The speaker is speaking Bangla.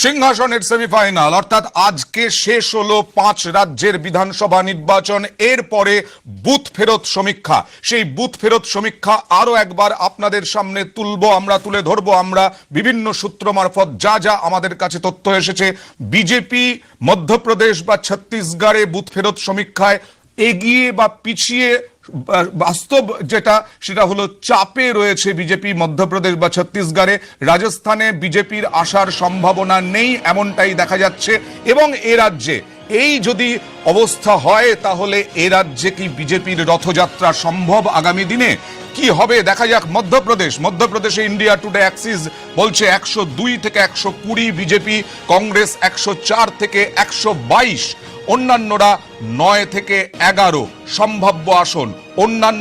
সিংহাসনের সেমিফাইনাল অর্থাৎ আজকে শেষ হলো 5 রাজ্যের বিধানসভা নির্বাচন। এরপরে বুথ ফেরত সমীক্ষা, সেই বুথ ফেরত সমীক্ষা আরো একবার আপনাদের সামনে তুলে ধরবো আমরা বিভিন্ন সূত্র মারফত যা যা আমাদের কাছে তথ্য এসেছে। বিজেপি মধ্যপ্রদেশ বা ছত্তিশগড়ে বুথ ফেরত সমীক্ষায় এগিয়ে বা পিছিয়ে, বাস্তব যেটা সেটা হলো চাপে রয়েছে বিজেপি মধ্যপ্রদেশ বা ছত্তিশগড়ে। রাজস্থানে বিজেপির আসার সম্ভাবনা নেই এমনটাই দেখা যাচ্ছে। এবং এ রাজ্যে এই যদি অবস্থা হয় তাহলে এ রাজ্যে কি বিজেপির রথযাত্রা সম্ভব আগামী দিনে? কি হবে দেখা যাক। মধ্যপ্রদেশে ইন্ডিয়া টুডে অ্যাক্সিস বলছে 102 থেকে 120 বিজেপি, কংগ্রেস 104 থেকে 122, অন্যান্যরা 9 থেকে 11 সম্ভাব্য আসন। অন্যান্য